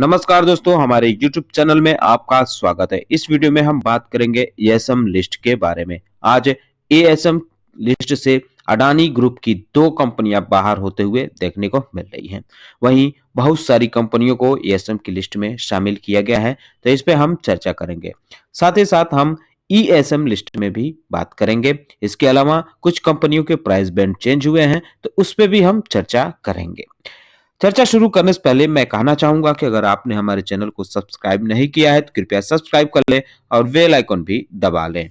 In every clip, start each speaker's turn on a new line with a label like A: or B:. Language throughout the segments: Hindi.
A: नमस्कार दोस्तों, हमारे YouTube चैनल में आपका स्वागत है। इस वीडियो में हम बात करेंगे एएसएम लिस्ट के बारे में। आज एएसएम लिस्ट से अडानी ग्रुप की दो कंपनियां बाहर होते हुए देखने को मिल रही हैं। वहीं बहुत सारी कंपनियों को एएसएम की लिस्ट में शामिल किया गया है, तो इस पे हम चर्चा करेंगे। साथ ही साथ हम ईएसएम लिस्ट में भी बात करेंगे। इसके अलावा कुछ कंपनियों के प्राइस बैंड चेंज हुए हैं, तो उस पे भी हम चर्चा करेंगे। चर्चा शुरू करने से पहले मैं कहना चाहूंगा कि अगर आपने हमारे चैनल को सब्सक्राइब नहीं किया है तो कृपया सब्सक्राइब कर लें और बेल आइकन भी दबा लें।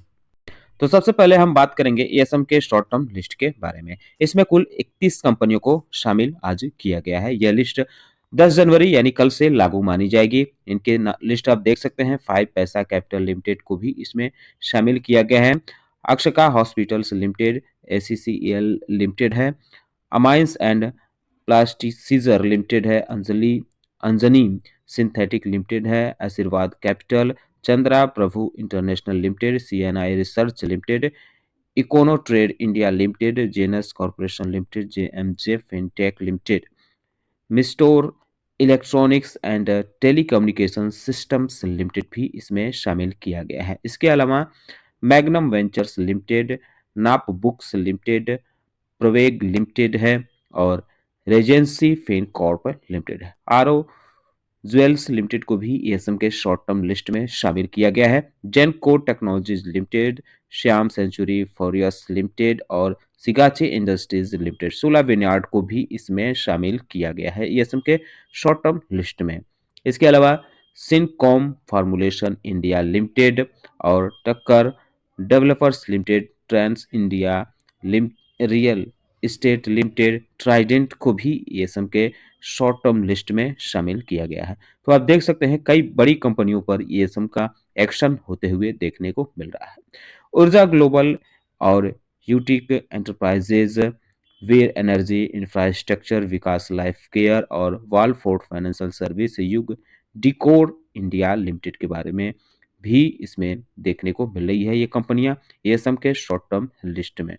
A: तो सबसे पहले हम बात करेंगे एएसएम के शॉर्ट टर्म लिस्ट के बारे में। इसमें कुल 31 कंपनियों को शामिल आज किया गया है। यह लिस्ट 10 जनवरी यानी कल से लागू मानी जाएगी। इनके लिस्ट आप देख सकते हैं। 5 पैसा कैपिटल लिमिटेड को भी इसमें शामिल किया गया है। अक्षका हॉस्पिटल्स लिमिटेड, एसीसीएल लिमिटेड है। Amines and plasticizer limited है। अंजनी सिंथेटिक लिमिटेड है। Ashirwad capital, Chandra Prabhu international limited, CNI research limited, econo trade India limited, genus corporation limited, JMJ fintech limited, मिस्टोर electronics and telecommunication systems limited भी इसमें शामिल किया गया है। इसके अलावा magnum ventures limited, Naapbooks limited, Praveg limited है और रेजेंसी फिनकॉर्प लिमिटेड है। आरओ ज्वेल्स लिमिटेड को भी एएसएम के शॉर्ट टर्म लिस्ट में शामिल किया गया है। जेनको technologies limited, Shyam century ferrous limited और Sigachi industries limited, Sula vineyard को भी इसमें शामिल किया गया है एएसएम के शॉर्ट टर्म लिस्ट में। इसके अलावा सिनकॉम फार्मुलेशन इंडिया लिमिटेड और Takkar developers limited, trans India real estate limited, Trident को भी एएसएम के शॉर्ट टर्म लिस्ट में शामिल किया गया है। तो आप देख सकते हैं कई बड़ी कंपनियों पर एएसएम का एक्शन होते हुए देखने को मिल रहा है। ऊर्जा ग्लोबल और यूटिक एंटरप्राइजेज, वीर एनर्जी इंफ्रास्ट्रक्चर, विकास लाइफ केयर और वालफोर्ड फाइनेंशियल सर्विस, युग डिकोर इंडिया लिमिटेड के बारे में भी इसमें देखने को मिल रही है ये कंपनियां एएसएम के शॉर्ट टर्म लिस्ट में।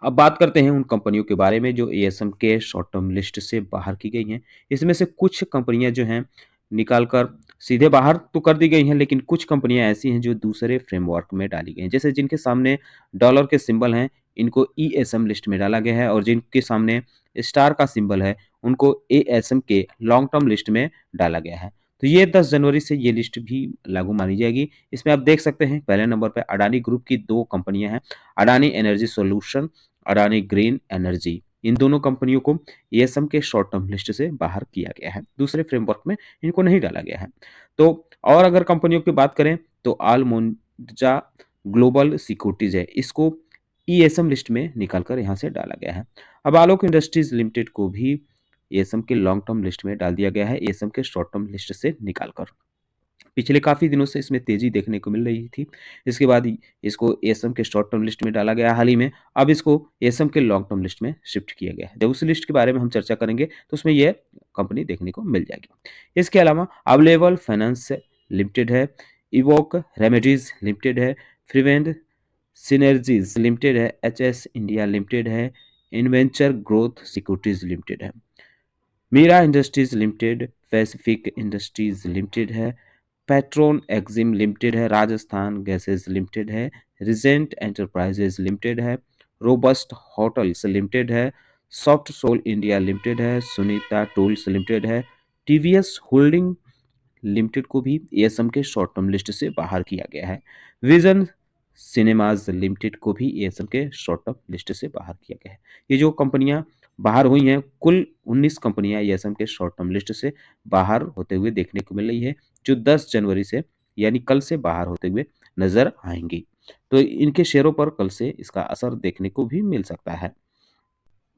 A: अब बात करते हैं उन कंपनियों के बारे में जो एएसएम के शॉर्ट टर्म लिस्ट से बाहर की गई हैं। इसमें से कुछ कंपनियां जो हैं निकाल कर सीधे बाहर तो कर दी गई हैं, लेकिन कुछ कंपनियां ऐसी हैं जो दूसरे फ्रेमवर्क में डाली गई हैं। जैसे जिनके सामने डॉलर के सिंबल हैं, इनको ईएसएम लिस्ट में डाला गया है, और जिनके सामने स्टार का सिंबल है उनको एएसएम के लॉन्ग टर्म लिस्ट में डाला गया है। तो ये 10 जनवरी से ये लिस्ट भी लागू मानी जाएगी। इसमें आप देख सकते हैं पहले नंबर पर अडानी ग्रुप की दो कंपनियां हैं, Adani energy solution, Adani green energy. इन दोनों कंपनियों को एएसएम के शॉर्ट टर्म लिस्ट से बाहर किया गया है, दूसरे फ्रेमवर्क में इनको नहीं डाला गया है। तो और अगर कंपनियों की बात करें तो आलमोंजा ग्लोबल सिक्योरिटीज है, इसको ईएसएम लिस्ट में निकालकर यहाँ से डाला गया है। अब आलोक इंडस्ट्रीज लिमिटेड को भी एएसएम के लॉन्ग टर्म लिस्ट में डाल दिया गया है, एएसएम के शॉर्ट टर्म लिस्ट से निकालकर। पिछले काफ़ी दिनों से इसमें तेज़ी देखने को मिल रही थी। इसके बाद इसको एएसएम के शॉर्ट टर्म लिस्ट में डाला गया हाल ही में। अब इसको एएसएम के लॉन्ग टर्म लिस्ट में शिफ्ट किया गया है। जब उस लिस्ट के बारे में हम चर्चा करेंगे तो उसमें यह कंपनी देखने को मिल जाएगी। इसके अलावा अवेलेबल फाइनेंस लिमिटेड है, इवोक रेमेडीज लिमिटेड है, फ्रीवेंड सिनर्जीज लिमिटेड है, एचएस इंडिया लिमिटेड है, इनवेंचर ग्रोथ सिक्योरिटीज लिमिटेड है, Meera industries limited, Pacific industries limited है, पेट्रोन एक्जिम लिमिटेड है, राजस्थान गैसेस लिमिटेड है, रिजेंट एंटरप्राइजेज लिमिटेड है, रोबस्ट होटल्स लिमिटेड है, सॉफ्ट सोल इंडिया लिमिटेड है, सुनीता टूल्स लिमिटेड है, टीवीएस होल्डिंग लिमिटेड को भी एएसएम के शॉर्ट टर्म लिस्ट से बाहर किया गया है। विजन सिनेमाज लिमिटेड को भी एएसएम के शॉर्ट टर्म लिस्ट से बाहर किया गया है। ये जो कंपनियां बाहर हुई हैं, कुल 19 कंपनियां एएसएम के शॉर्ट टर्म लिस्ट से बाहर होते हुए देखने को मिल रही है, जो 10 जनवरी से यानी कल से बाहर होते हुए नजर आएंगी। तो इनके शेयरों पर कल से इसका असर देखने को भी मिल सकता है।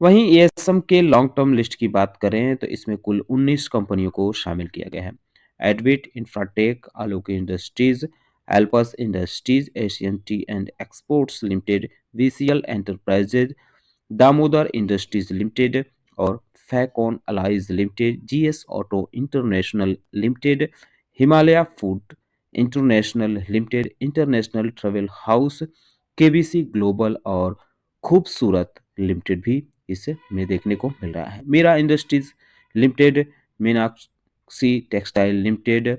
A: वहीं एएसएम के लॉन्ग टर्म लिस्ट की बात करें तो इसमें कुल 19 कंपनियों को शामिल किया गया है। Advait infratech, Alok industries, alps industries, Asian tea and exports limited, VCL enterprises, Damodar industries limited और फैकॉन alloys limited, GS auto international limited, Himalaya food international limited, international travel house, KBC global और खूबसूरत लिमिटेड भी इसमें देखने को मिल रहा है। Meera industries limited, Minaxi textile limited,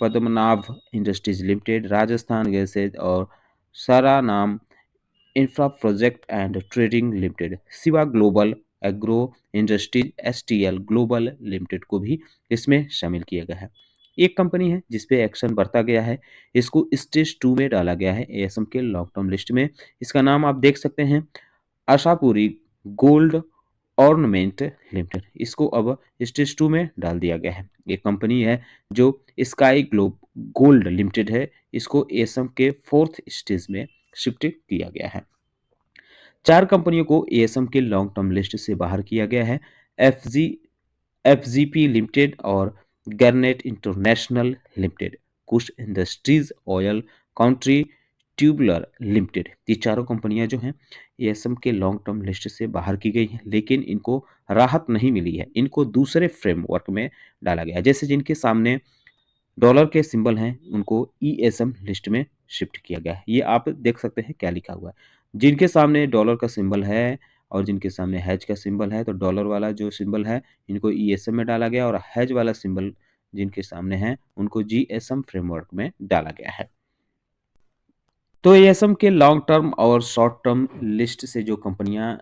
A: Padmanabh industries limited, Rajasthan gases और सारा नाम infra project and trading limited, Shiva global agro industries STL global limited को भी इसमें शामिल किया गया है। एक कंपनी है जिसपे एक्शन बरता गया है, इसको स्टेज 2 में डाला गया है एएसएम के लॉन्ग टर्म लिस्ट में। इसका नाम आप देख सकते हैं, आशापुरी गोल्ड ऑर्नामेंट लिमिटेड। इसको अब स्टेज 2 में डाल दिया गया है। एक कंपनी है जो स्काई ग्लोब गोल्ड लिमिटेड है, इसको एएसएम के 4th स्टेज में शिफ्ट किया गया है। 4 कंपनियों को एएसएम के लॉन्ग टर्म लिस्ट से बाहर किया गया है, एफजीपी लिमिटेड और garnet international limited, Kush industries oil country tubular limited. ये चारों कंपनियां जो हैं एएसएम के लॉन्ग टर्म लिस्ट से बाहर की गई हैं, लेकिन इनको राहत नहीं मिली है, इनको दूसरे फ्रेमवर्क में डाला गया है। जैसे जिनके सामने डॉलर के सिंबल हैं उनको ईएसएम लिस्ट में शिफ्ट किया गया है। ये आप देख सकते हैं क्या लिखा हुआ है। जिनके सामने डॉलर का सिंबल है और जिनके सामने हैज का सिंबल है, तो डॉलर वाला जो सिंबल है इनको ईएसएम में डाला गया और हैज वाला सिंबल जिनके सामने है उनको जीएसएम फ्रेमवर्क में डाला गया है। तो ईएसएम के लॉन्ग टर्म और शॉर्ट टर्म लिस्ट से जो कंपनियां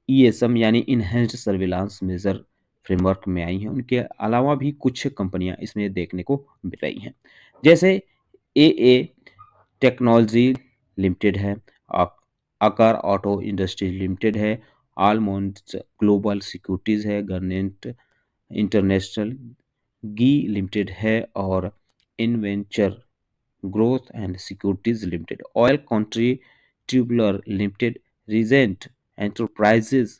A: ईएसएम यानी इनहेंस्ड सर्विलांस मेजर फ्रेमवर्क में आई हैं, उनके अलावा भी कुछ कंपनियां इसमें देखने को मिल रही हैं। जैसे एए टेक्नोलॉजी लिमिटेड है, आकार ऑटो इंडस्ट्रीज लिमिटेड है, आलमोंड्स ग्लोबल सिक्योरिटीज है, गवर्नमेंट इंटरनेशनल गी लिमिटेड है और inventure growth and securities limited, oil country tubular limited, regent enterprises,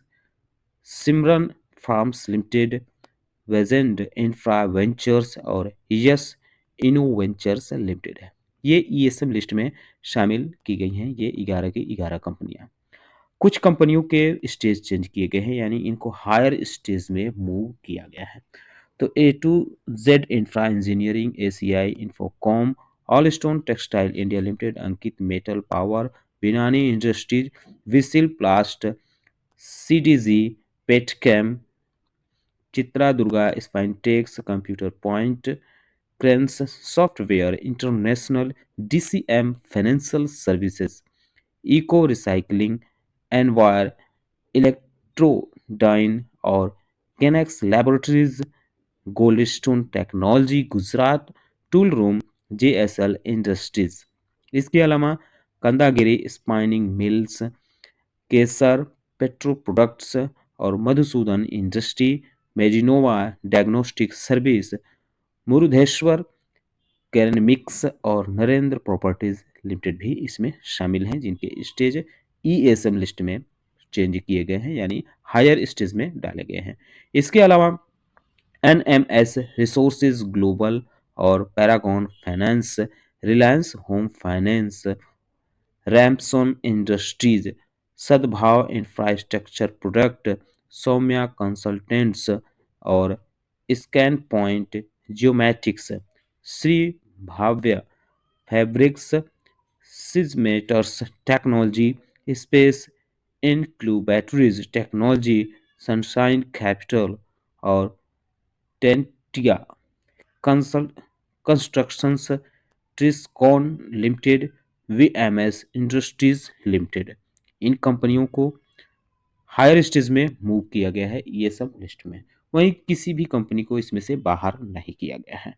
A: Simran farms limited, वेजेंड इंफ्रा वेंचर्स और यस इनोवेंचर्स लिमिटेड है। ये ईएसएम लिस्ट में शामिल की गई हैं, ये 11 की 11 कंपनियां। कुछ कंपनियों के स्टेज चेंज किए गए हैं, यानी इनको हायर स्टेज में मूव किया गया है। तो A to Z infra engineering, ACI infocom, all stone textile India limited, Ankit metal power, Binani industries, विसिल plast, CDG petchem, Chitra Durga spintex, computer point, cranes software international, DCM financial services, eco recycling, envair electrodyne और केनेक्स laboratories, goldstone technology Gujarat, tool room, JSL industries. इसके अलावा Kandagiri spinning mills, Kesar petro products और Madhusudan industry, medinova diagnostic service, Murudeshwar ceramics और नरेंद्र प्रॉपर्टीज लिमिटेड भी इसमें शामिल हैं, जिनके स्टेज ईएसएम लिस्ट में चेंज किए गए हैं, यानी हायर स्टेज में डाले गए हैं। इसके अलावा एनएमएस रिसोर्सेज ग्लोबल और paragon finance, Reliance home finance, ramson industries, Sadbhav infrastructure product, Saumya consultants और scan point geomatics, Shri Bhavya fabrics, सिजमेटर्स technology, space incubatories technology, sunshine capital और Tantia consult constructions, triscon limited, VMS industries limited. इन कंपनियों को हायर स्टेज में मूव किया गया है ईएसएम लिस्ट में, वहीं किसी भी कंपनी को इसमें से बाहर नहीं किया गया है।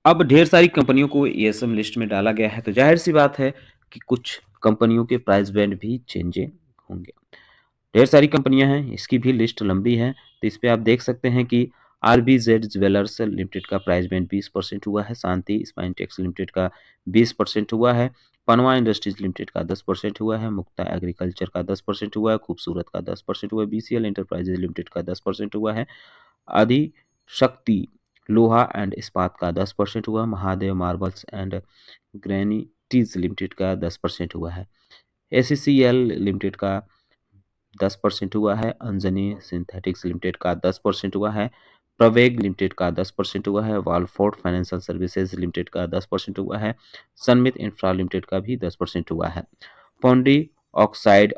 A: अब ढेर सारी कंपनियों को ईएसएम लिस्ट में डाला गया है, तो जाहिर सी बात है कि कुछ कंपनियों के प्राइस बैंड भी चेंजे होंगे। ढेर सारी कंपनियां हैं, इसकी भी लिस्ट लंबी है, तो इस पे आप देख सकते हैं कि आरबीजेड ज्वेलर्स लिमिटेड का प्राइस बैंड 20% हुआ है, शांति स्पाइनटेक्स लिमिटेड का 20% हुआ है, पनवा इंडस्ट्रीज लिमिटेड का 10% हुआ है, मुक्ता एग्रीकल्चर का 10% हुआ है, खूबसूरत का 10% हुआ है, बीसीएल एंटरप्राइजेज लिमिटेड का 10% हुआ है, आदि शक्ति लोहा एंड इस्पात का 10% हुआ, महादेव मार्बल्स एंड ग्रेनिटीज लिमिटेड का 10% हुआ है, एसीसीएल लिमिटेड का 10% हुआ है, अंजनी सिंथेटिक्स लिमिटेड का 10% हुआ है, प्रवेग लिमिटेड का 10% हुआ है, वालफोर्ड फाइनेंशियल सर्विसेज लिमिटेड का 10% हुआ है, सनमित इंफ्रा लिमिटेड का भी 10% हुआ है, Pondy oxide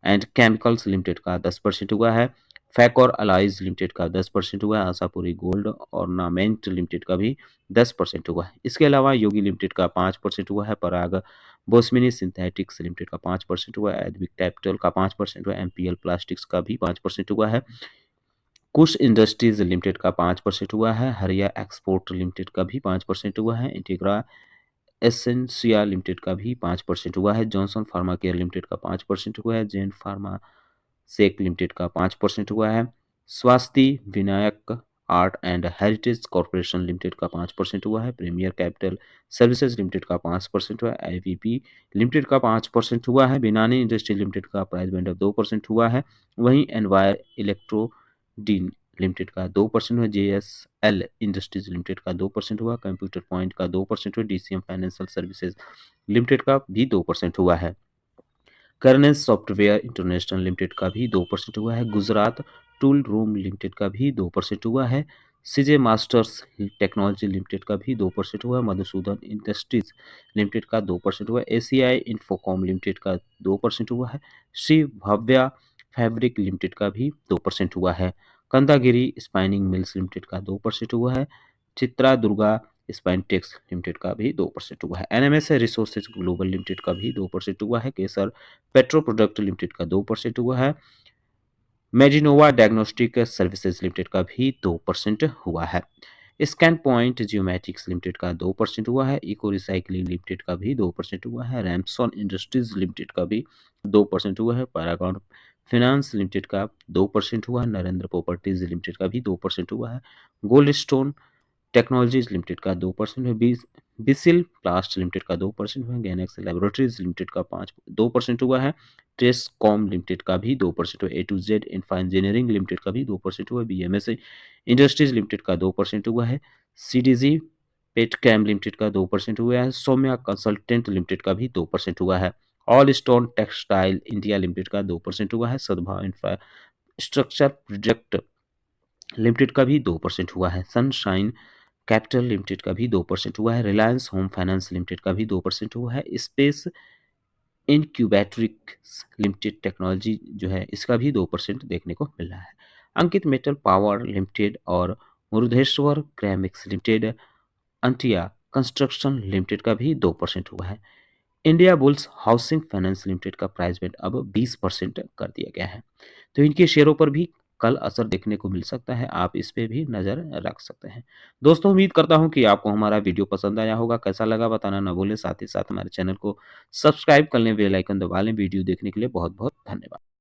A: and chemicals limited का 10% हुआ है, फैक और अलाइज लिमिटेड का 10% हुआ है, आशापुरी गोल्ड ऑर्नामेंट लिमिटेड का भी 10% हुआ है। इसके अलावा योगी लिमिटेड का 5% हुआ है, पराग बोस्मिनी सिंथेटिक्स लिमिटेड का 5% हुआ है, एडविक कैपिटल का 5% हुआ है, एमपीएल प्लास्टिक्स का भी 5% हुआ है, कुश इंडस्ट्रीज लिमिटेड का 5% हुआ है, हरिया एक्सपोर्ट लिमिटेड का भी 5% हुआ है, इंटीग्रा एसेंसिया लिमिटेड का भी 5% हुआ है, जॉनसन फार्मा केयर लिमिटेड का 5% हुआ है, जैन फार्मा सेक लिमिटेड का 5% हुआ है, Swasti Vinayak art and heritage corporation limited का 5% हुआ है, प्रीमियर कैपिटल सर्विसेज लिमिटेड का 5% हुआ है, आईवीपी लिमिटेड का 5% हुआ है, बिनानी इंडस्ट्री लिमिटेड का प्राइस बैंड ऑफ 2% हुआ है, वहीं एनवायर इलेक्ट्रो डी लिमिटेड का 2% हुआ, जेएसएल इंडस्ट्रीज लिमिटेड का 2% हुआ, कंप्यूटर पॉइंट का 2% हुआ, डीसीएम फाइनेंशियल सर्विसेज लिमिटेड का भी 2% हुआ है, कर्नेस सॉफ्टवेयर इंटरनेशनल लिमिटेड का भी 2% हुआ है, गुजरात टूल रूम लिमिटेड का भी 2% हुआ है, सीजे मास्टर्स टेक्नोलॉजी लिमिटेड का भी 2% हुआ है, मधुसूदन इंडस्ट्रीज लिमिटेड का 2% हुआ है, एसीआई इन्फोकॉम लिमिटेड का 2% हुआ है, श्री भव्या फैब्रिक लिमिटेड का भी 2% हुआ है, कंदागिरी स्पाइनिंग मिल्स लिमिटेड का 2% हुआ है, चित्रा दुर्गा स्पाइनटेक्स लिमिटेड का भी 2% हुआ है, एनएमएस रिसोर्सेज ग्लोबल लिमिटेड का भी 2% हुआ है, केसर पेट्रो प्रोडक्ट लिमिटेड का 2% हुआ है, मेडिनोवा डायग्नोस्टिक सर्विसेज लिमिटेड का भी 2% हुआ है, स्कैन पॉइंट जियोमेटिक्स लिमिटेड का 2% हुआ है, इको रिसाइकलिंग लिमिटेड का भी 2% हुआ है, रैमसॉन इंडस्ट्रीज लिमिटेड का भी 2% हुआ है, पैरागॉन फाइनेंस लिमिटेड का 2% हुआ है, नरेंद्र प्रॉपर्टीज लिमिटेड का भी 2% हुआ है, गोल्ड स्टोन टेक्नोलॉजीज लिमिटेड का 2% है, बिसिल प्लास्ट लिमिटेड का 2% हुआ है, गैनेक्स लैबोरेटरीज लिमिटेड का 2% हुआ है, टेस्कॉम लिमिटेड का भी 2% हुआ, A to Z infra engineering limited का भी 2% हुआ है, बीएमएस इंडस्ट्रीज लिमिटेड का 2% हुआ है, सीडीजी पेटकैम लिमिटेड का 2% हुआ है, सौम्या कंसल्टेंट लिमिटेड का भी 2% हुआ है, all stone textile India limited का 2% हुआ है, सद्भाव इंफ्रास्ट्रक्चर प्रोजेक्ट लिमिटेड का भी 2% हुआ है, सनशाइन कैपिटल लिमिटेड का भी 2% हुआ है, रिलायंस होम फाइनेंस लिमिटेड का भी 2% हुआ है, स्पेस इनक्यूबेट्रिक्स लिमिटेड टेक्नोलॉजी जो है इसका भी 2% देखने को मिल रहा है, अंकित मेटल पावर लिमिटेड और मुरुदेश्वर क्रैमिक्स लिमिटेड, अंटिया कंस्ट्रक्शन लिमिटेड का भी 2% हुआ है, India bulls housing finance limited का प्राइस बैंड अब 20% कर दिया गया है। तो इनके शेयरों पर भी कल असर देखने को मिल सकता है, आप इस पे भी नज़र रख सकते हैं। दोस्तों उम्मीद करता हूं कि आपको हमारा वीडियो पसंद आया होगा, कैसा लगा बताना ना भूलें, साथ ही साथ हमारे चैनल को सब्सक्राइब कर लें, बेल आइकन दबा लें। वीडियो देखने के लिए बहुत बहुत धन्यवाद।